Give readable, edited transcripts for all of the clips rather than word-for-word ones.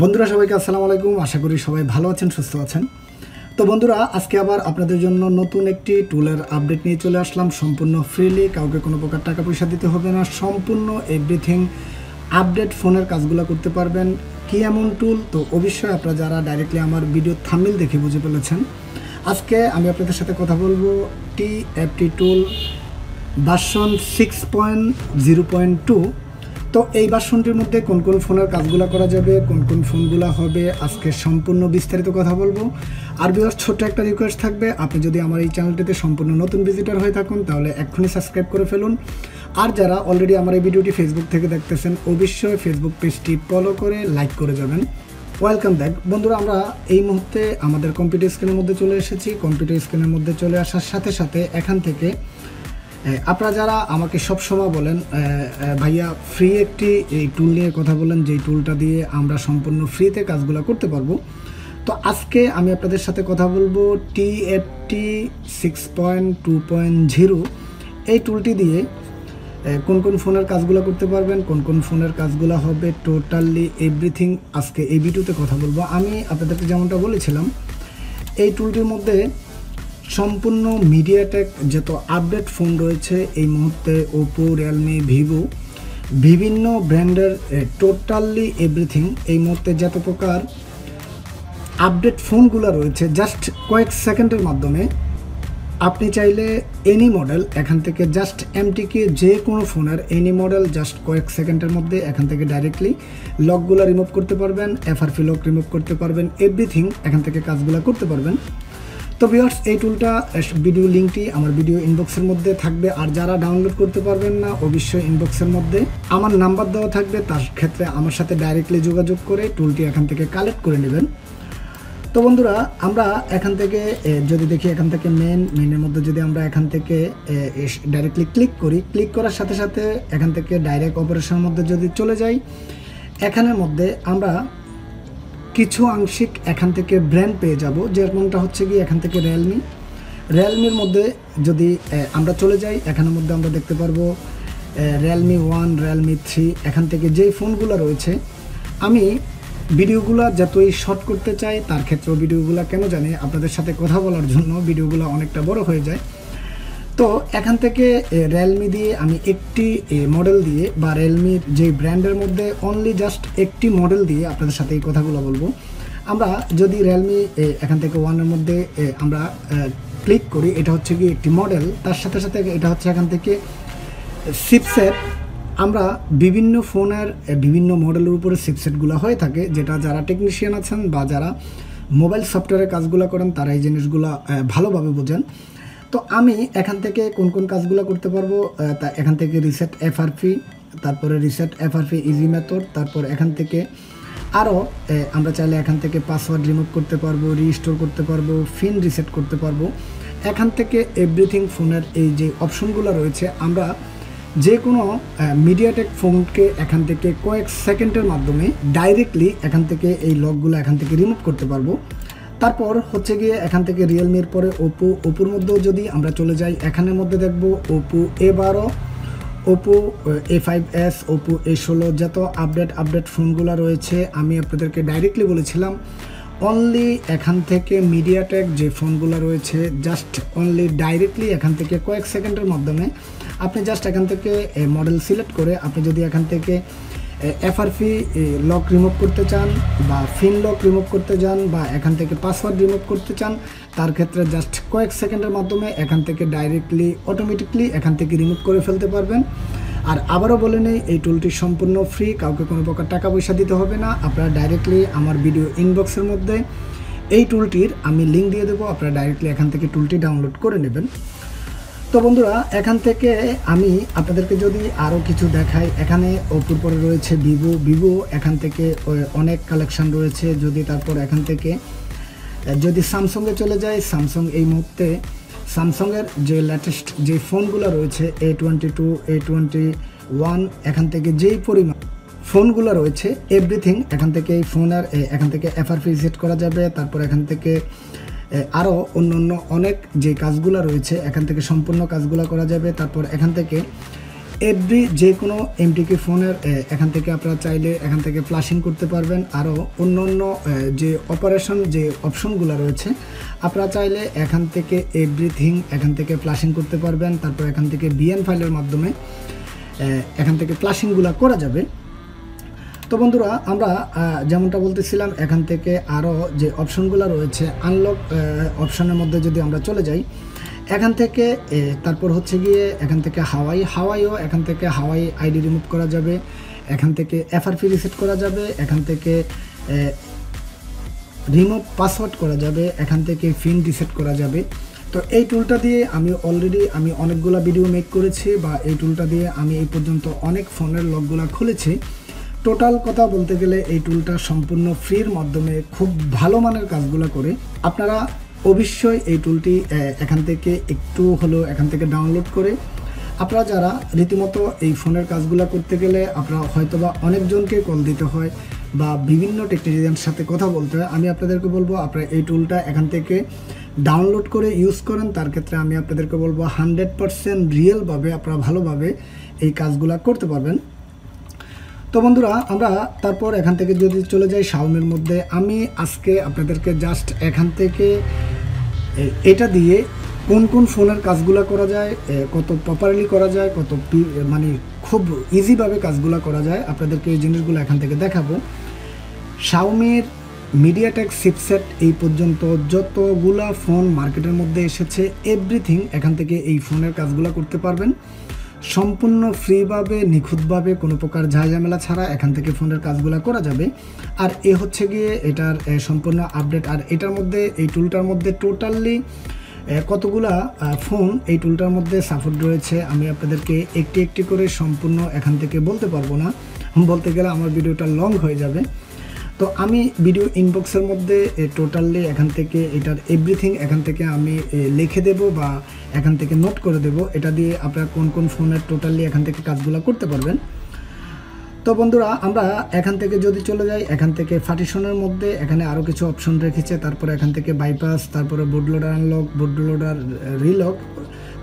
বন্ধুরা সবাইকে আসসালামু আলাইকুম। আশা করি সবাই ভালো আছেন, সুস্থ আছেন। তো বন্ধুরা, আজকে আবার আপনাদের জন্য নতুন একটি টুলের আপডেট নিয়ে চলে আসলাম সম্পূর্ণ ফ্রিলি। কাউকে কোনো প্রকার টাকা পয়সা দিতে হবে না, সম্পূর্ণ এভরিথিং আপডেট ফোনের কাজগুলো করতে পারবেন। কি এমন টুল? তো অবশ্যই আপনারা যারা ডাইরেক্টলি আমার ভিডিও থাম্বনেল দেখে বুঝে ফেলেছেন। আজকে আমি আপনাদের সাথে কথা বলবো TFT টুল ভার্সন 6.0.2। তো এই ভার্সনটির মধ্যে কোন কোন ফোনের কাজগুলো করা যাবে, কোন কোন ফোনগুলো হবে, আজকে সম্পূর্ণ বিস্তারিত কথা বলবো। আর বিয়ার ছোট্ট একটা রিকোয়েস্ট থাকবে, আপনি যদি আমার এই চ্যানেলটিতে সম্পূর্ণ নতুন ভিজিটর হয়ে থাকুন তাহলে এক্ষুনি সাবস্ক্রাইব করে ফেলুন। আর যারা অলরেডি আমার এই ভিডিওটি ফেসবুক থেকে দেখতেছেন অবশ্যই ফেসবুক পেজটি ফলো করে লাইক করে যাবেন। ওয়েলকাম ব্যাক বন্ধুরা, আমরা এই মুহূর্তে আমাদের কম্পিউটার স্ক্রিনের মধ্যে চলে এসেছি। কম্পিউটার স্ক্রিনের মধ্যে চলে আসার সাথে সাথে এখান থেকে আপনারা যারা আমাকে সবসময় বলেন ভাইয়া ফ্রি একটি এই টুল নিয়ে কথা বলেন, যেই টুলটা দিয়ে আমরা সম্পূর্ণ ফ্রিতে কাজগুলো করতে পারবো। তো আজকে আমি আপনাদের সাথে কথা বলবো TFT 6.2.0 এই টুলটি দিয়ে কোন কোন ফোনের কাজগুলো করতে পারবেন, কোন কোন ফোনের কাজগুলো হবে, টোটালি এভরিথিং আজকে এই ভিডিওতে কথা বলবো। আমি আপনাদেরকে যেমনটা বলেছিলাম, এই টুলটির মধ্যে সম্পূর্ণ মিডিয়াটেক যত আপডেট ফোন রয়েছে এই মুহূর্তে, ওপো, রিয়েলমি, ভিভো, বিভিন্ন ব্র্যান্ডের টোটালি এভরিথিং এই মুহূর্তে যত প্রকার আপডেট ফোনগুলো রয়েছে, জাস্ট কয়েক সেকেন্ডের মাধ্যমে আপনি চাইলে এনি মডেল এখান থেকে জাস্ট এমটিকে যে কোনো ফোনের এনি মডেল জাস্ট কয়েক সেকেন্ডের মধ্যে এখান থেকে ডাইরেক্টলি লকগুলো রিমুভ করতে পারবেন, FRP লক রিমুভ করতে পারবেন, এভরিথিং এখান থেকে কাজগুলো করতে পারবেন। তো ভিউয়ার্স, এই টুলটা ভিডিও লিঙ্কটি আমার ভিডিও ইনবক্সের মধ্যে থাকবে। আর যারা ডাউনলোড করতে পারবেন না, অবশ্যই ইনবক্সের মধ্যে আমার নাম্বার দেওয়া থাকবে, তার ক্ষেত্রে আমার সাথে ডাইরেক্টলি যোগাযোগ করে টুলটি এখান থেকে কালেক্ট করে নেবেন। তো বন্ধুরা, আমরা এখান থেকে যদি দেখি, এখান থেকে মেনের মধ্যে যদি আমরা এখান থেকে ডাইরেক্টলি ক্লিক করি, ক্লিক করার সাথে সাথে এখান থেকে ডাইরেক্ট অপারেশনের মধ্যে যদি চলে যাই, এখানের মধ্যে আমরা কিছু আংশিক এখান থেকে ব্র্যান্ড পেয়ে যাব। যেমনটা হচ্ছে কি এখান থেকে রিয়েলমির মধ্যে যদি আমরা চলে যাই, এখানের মধ্যে আমরা দেখতে পারবো রিয়েলমি 1, রিয়েলমি 3, এখান থেকে যেই ফোনগুলো রয়েছে। আমি ভিডিওগুলো যতই শর্ট করতে চাই, তার ক্ষেত্রেও ভিডিওগুলো কেন জানি আপনাদের সাথে কথা বলার জন্য ভিডিওগুলো অনেকটা বড় হয়ে যায়। তো এখান থেকে রিয়েলমি দিয়ে আমি একটি মডেল দিয়ে, বা রিয়েলমির যে ব্র্যান্ডের মধ্যে অনলি জাস্ট একটি মডেল দিয়ে আপনাদের সাথে এই কথাগুলো বলবো। আমরা যদি রিয়েলমি এখান থেকে 1-এর মধ্যে আমরা ক্লিক করি, এটা হচ্ছে কি একটি মডেল, তার সাথে সাথে এটা হচ্ছে এখান থেকে চিপসেট। আমরা বিভিন্ন ফোনের বিভিন্ন মডেলের উপরে চিপসেটগুলো হয়ে থাকে, যেটা যারা টেকনিশিয়ান আছেন বা যারা মোবাইল সফটওয়্যারের কাজগুলো করেন তারা এই জিনিসগুলো ভালোভাবে বোঝেন। তো আমি এখান থেকে কোন কোন কাজগুলো করতে পারবো, তা এখান থেকে রিসেট FRP, তারপরে রিসেট FRP ইজি মেথড, তারপর এখান থেকে আরও আমরা চাইলে এখান থেকে পাসওয়ার্ড রিমুভ করতে পারবো, রিস্টোর করতে পারবো, ফিন রিসেট করতে পারবো। এখান থেকে এভরিথিং ফোনের এই যে অপশনগুলো রয়েছে, আমরা যে কোনো মিডিয়াটেক ফোনকে এখান থেকে কয়েক সেকেন্ডের মাধ্যমে ডাইরেক্টলি এখান থেকে এই লকগুলো এখান থেকে রিমুভ করতে পারবো। তারপর হচ্ছে গিয়ে এখান থেকে রিয়েলমির পরে ওপোর মধ্যেও যদি আমরা চলে যাই, এখানের মধ্যে দেখবো Oppo A12, Oppo A5s, Oppo A16, যত আপডেট ফোনগুলো রয়েছে আমি আপনাদেরকে ডাইরেক্টলি বলেছিলাম অনলি এখান থেকে মিডিয়াটেক যে ফোনগুলো রয়েছে জাস্ট অনলি ডাইরেক্টলি এখান থেকে কয়েক সেকেন্ডের মাধ্যমে আপনি জাস্ট এখান থেকে মডেল সিলেক্ট করে আপনি যদি এখান থেকে FRP লক রিমুভ করতে চান, বা ফিন লক রিমুভ করতে চান, বা এখান থেকে পাসওয়ার্ড রিমুভ করতে চান, তার ক্ষেত্রে জাস্ট কয়েক সেকেন্ডের মাধ্যমে এখান থেকে ডাইরেক্টলি অটোমেটিকলি এখান থেকে রিমুভ করে ফেলতে পারবেন। আর আবারও বলে নেই, এই টুলটি সম্পূর্ণ ফ্রি, কাউকে কোনো প্রকার টাকা পয়সা দিতে হবে না। আপনারা ডাইরেক্টলি আমার ভিডিও ইনবক্সের মধ্যে এই টুলটির আমি লিঙ্ক দিয়ে দেবো, আপনারা ডাইরেক্টলি এখান থেকে টুলটি ডাউনলোড করে নেবেন। তো বন্ধুরা, এখান থেকে আমি আপনাদেরকে যদি আরও কিছু দেখাই, এখানে ওপোর পরে রয়েছে ভিভো এখান থেকে অনেক কালেকশান রয়েছে। যদি তারপর এখান থেকে যদি স্যামসাংয়ে চলে যায়, স্যামসাং এই মুহূর্তে স্যামসাংয়ের যে লেটেস্ট যে ফোনগুলো রয়েছে A22, A21, এখান থেকে যেই পরিমাণ ফোনগুলো রয়েছে এভরিথিং এখান থেকে এই ফোনের এখান থেকে FRP সেট করা যাবে। তারপর এখান থেকে আরও অন্য অনেক যে কাজগুলো রয়েছে এখান থেকে সম্পূর্ণ কাজগুলো করা যাবে। তারপর এখান থেকে এভরি যে কোনো এমটিকে ফোনের এখান থেকে আপনারা চাইলে এখান থেকে ফ্ল্যাশিং করতে পারবেন। আরও অন্য অন্য যে অপারেশন যে অপশনগুলো রয়েছে আপনারা চাইলে এখান থেকে এভরিথিং এখান থেকে ফ্ল্যাশিং করতে পারবেন। তারপর এখান থেকে বিএন ফাইলের মাধ্যমে এখান থেকে ফ্ল্যাশিংগুলো করা যাবে। তো বন্ধুরা আমরা যেমনটা বলতেছিলাম এখান থেকে আরও যে অপশনগুলো রয়েছে আনলক অপশনের মধ্যে যদি আমরা চলে যাই এখান থেকে তারপর হচ্ছে গিয়ে এখান থেকে হাওয়াইও এখান থেকে হাওয়াই আইডি রিমুভ করা যাবে, এখান থেকে এফআরপি রিসেট করা যাবে, এখান থেকে রিমুভ পাসওয়ার্ড করা যাবে, এখান থেকে পিন রিসেট করা যাবে। তো এই টুলটা দিয়ে আমি অলরেডি অনেকগুলো ভিডিও মেক করেছি বা এই টুলটা দিয়ে আমি এই পর্যন্ত অনেক ফোনের লকগুলো খুলেছি। টোটাল কথা বলতে গেলে এই টুলটা সম্পূর্ণ ফ্রির মাধ্যমে খুব ভালো মানের কাজগুলো করে। আপনারা অবশ্যই এই টুলটি এখান থেকে একটু হলেও এখান থেকে ডাউনলোড করে আপনারা যারা রীতিমতো এই ফোনের কাজগুলো করতে গেলে আপনারা হয়তোবা অনেকজনকে কল দিতে হয় বা বিভিন্ন টেকনিশিয়ানের সাথে কথা বলতে হয়, আমি আপনাদেরকে বলবো আপনারা এই টুলটা এখান থেকে ডাউনলোড করে ইউজ করেন। তার ক্ষেত্রে আমি আপনাদেরকে বলবো 100% রিয়েলভাবে আপনারা ভালোভাবে এই কাজগুলো করতে পারবেন। তো বন্ধুরা আমরা তারপর এখান থেকে যদি চলে যাই শাওমির মধ্যে, আমি আজকে আপনাদেরকে জাস্ট এখান থেকে এটা দিয়ে কোন কোন ফোনের কাজগুলো করা যায়, কত প্রপারলি করা যায়, কত মানে খুব ইজিভাবে কাজগুলো করা যায় আপনাদেরকে এই জিনিসগুলো এখান থেকে দেখাবো। শাওমির মিডিয়াটেক চিপসেট এই পর্যন্ত যতগুলা ফোন মার্কেটের মধ্যে এসেছে এভরিথিং এখান থেকে এই ফোনের কাজগুলো করতে পারবেন সম্পূর্ণ ফ্রিভাবে, নিখুঁতভাবে, কোনো প্রকার ঝামেলা ছাড়া এখান থেকে ফোনের কাজগুলো করা যাবে। আর এ হচ্ছে গিয়ে এটার সম্পূর্ণ আপডেট। আর এটার মধ্যে এই টুলটার মধ্যে টোটালি কতগুলা ফোন এই টুলটার মধ্যে সাপোর্ট রয়েছে আমি আপনাদেরকে একটি একটি করে সম্পূর্ণ এখান থেকে বলতে পারবো না, বলতে গেলে আমার ভিডিওটা লং হয়ে যাবে। তো আমি ভিডিও ইনবক্সের মধ্যে টোটালি এখান থেকে এটার এভরিথিং এখান থেকে আমি লিখে দেব বা এখান থেকে নোট করে দেব, এটা দিয়ে আপনারা কোন কোন ফোনের টোটালি এখান থেকে কাজগুলো করতে পারবেন। তো বন্ধুরা আমরা এখান থেকে যদি চলে যাই এখান থেকে পার্টিশনের মধ্যে এখানে আরও কিছু অপশন রেখেছে, তারপরে এখান থেকে বাইপাস, তারপরে boot loader unlock, boot loader relock,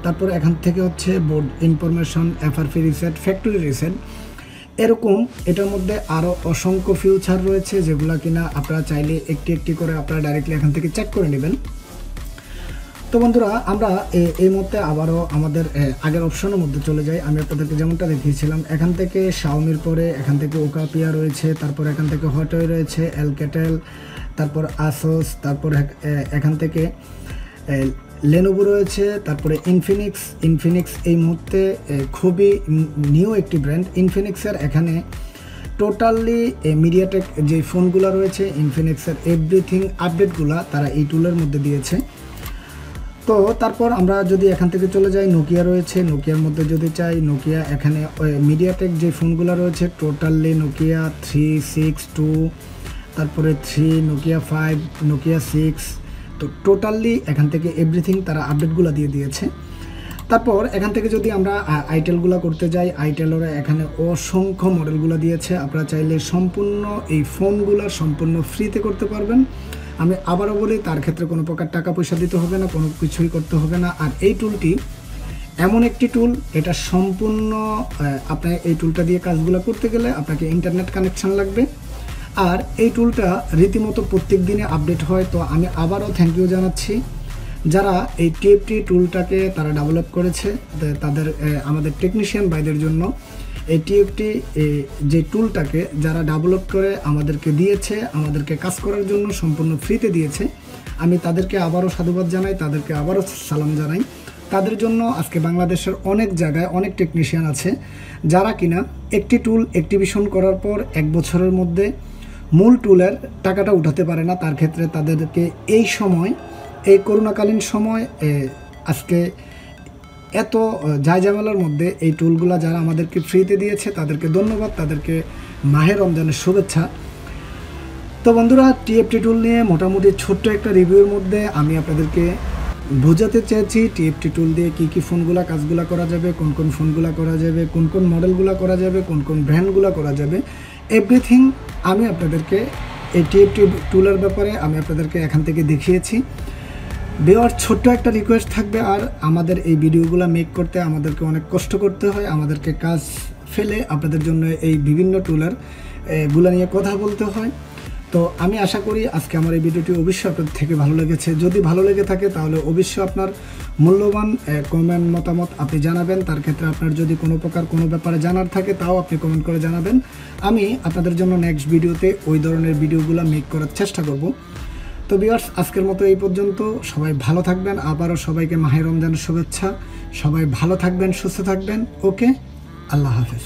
তারপরে এখান থেকে হচ্ছে board information, FRP reset, factory reset, এরকম এটার মধ্যে আরও অসংখ্য ফিউচার রয়েছে যেগুলো কিনা আপনারা চাইলে একটি একটি করে আপনারা ডাইরেক্টলি এখান থেকে চেক করে নেবেন। তো বন্ধুরা আমরা এই মুহূর্তে আবারও আমাদের আগের অপশনের মধ্যে চলে যাই। আমি আপনাদেরকে যেমনটা দেখিয়েছিলাম এখান থেকে শাওমির পরে এখান থেকে ওকাপিয়া রয়েছে, তারপর এখান থেকে হটওয়ে রয়েছে, এলকেটেল, তারপর আসোস, তারপর এখান থেকে লেনোভো রয়েছে, তারপরে ইনফিনিক্স এই মুহূর্তে খুবই নিউ একটি ব্র্যান্ড। ইনফিনিক্সের এখানে টোটালি মিডিয়াটেক যে ফোনগুলো রয়েছে ইনফিনিক্সের এভরিথিং আপডেটগুলো তারা এই টুলের মধ্যে দিয়েছে। তো তারপর আমরা যদি এখান থেকে চলে যাই নোকিয়া রয়েছে, নোকিয়ার মধ্যে যদি চাই নোকিয়া এখানে মিডিয়াটেক যে ফোনগুলো রয়েছে টোটালি নোকিয়া 362, তারপরে 3, নোকিয়া 5, নোকিয়া 6, তো টোটালি এখান থেকে এভরিথিং তারা আপডেটগুলো দিয়ে দিয়েছে। তারপর এখান থেকে যদি আমরা আইটেলগুলো করতে যাই আইটেলরা এখানে অসংখ্য মডেলগুলো দিয়েছে, আপনারা চাইলে সম্পূর্ণ এই ফোনগুলো সম্পূর্ণ ফ্রিতে করতে পারবেন। আমি আবারও বলি তার ক্ষেত্রে কোনো প্রকার টাকা পয়সা দিতে হবে না, কোনো কিছুই করতে হবে না। আর এই টুলটি এমন একটি টুল এটা সম্পূর্ণ আপনার এই টুলটা দিয়ে কাজগুলো করতে গেলে আপনাকে ইন্টারনেট কানেকশান লাগবে। আর এই টুলটা রীতিমতো প্রত্যেক দিনে আপডেট হয়। তো আমি আবারও থ্যাংক ইউ জানাচ্ছি যারা এই টিএফটি টুলটাকে তারা ডেভেলপ করেছে, তাদের আমাদের টেকনিশিয়ান ভাইদের জন্য এই টিএফটি যে টুলটাকে যারা ডেভেলপ করে আমাদেরকে দিয়েছে, আমাদেরকে কাজ করার জন্য সম্পূর্ণ ফ্রিতে দিয়েছে, আমি তাদেরকে আবারও সাধুবাদ জানাই, তাদেরকে আবারও সালাম জানাই। তাদের জন্য আজকে বাংলাদেশের অনেক জায়গায় অনেক টেকনিশিয়ান আছে যারা কিনা একটি টুল অ্যাক্টিভেশন করার পর 1 বছরের মধ্যে মূল টুলের টাকাটা উঠাতে পারে না। তার ক্ষেত্রে তাদেরকে এই সময় এই করোনাকালীন সময় আজকে এত ঝামেলার মধ্যে এই টুলগুলো যারা আমাদেরকে ফ্রিতে দিয়েছে তাদেরকে ধন্যবাদ, তাদেরকে মাহে রমজানের শুভেচ্ছা। তো বন্ধুরা টিএফটি টুল নিয়ে মোটামুটি ছোট্ট একটা রিভিউর মধ্যে আমি আপনাদেরকে বোঝাতে চেয়েছি টিএফটি টুল দিয়ে কী কী ফোনগুলো কাজগুলো করা যাবে, কোন কোন ফোনগুলো করা যাবে, কোন কোন মডেলগুলো করা যাবে, কোন কোন ব্র্যান্ডগুলো করা যাবে, এভরিথিং আমি আপনাদেরকে এই টিএফটি টুলের ব্যাপারে আমি আপনাদেরকে এখান থেকে দেখিয়েছি। ভিউয়ার ছোট্ট একটা রিকোয়েস্ট থাকবে, আর আমাদের এই ভিডিওগুলো মেক করতে আমাদেরকে অনেক কষ্ট করতে হয়, আমাদেরকে কাজ ফেলে আপনাদের জন্য এই বিভিন্ন টুলার গুলো নিয়ে কথা বলতে হয়। তো আমি আশা করি আজকে আমার এই ভিডিওটি অবশ্যই আপনাদের থেকে ভালো লেগেছে। যদি ভালো লেগে থাকে তাহলে অবশ্যই আপনার মূল্যবান কমেন্ট মতামত আপনি জানাবেন। তার ক্ষেত্রে আপনার যদি কোনো প্রকার কোনো ব্যাপারে জানার থাকে তাও আপনি কমেন্ট করে জানাবেন। আমি আপনাদের জন্য নেক্সট ভিডিওতে ওই ধরনের ভিডিওগুলো মেক করার চেষ্টা করব। তো ভিউয়ার্স, আজকের মতো এই পর্যন্ত। সবাই ভালো থাকবেন। আবারও সবাইকে মাহে রমজানের শুভেচ্ছা। সবাই ভালো থাকবেন, সুস্থ থাকবেন। ওকে, আল্লাহ হাফেজ।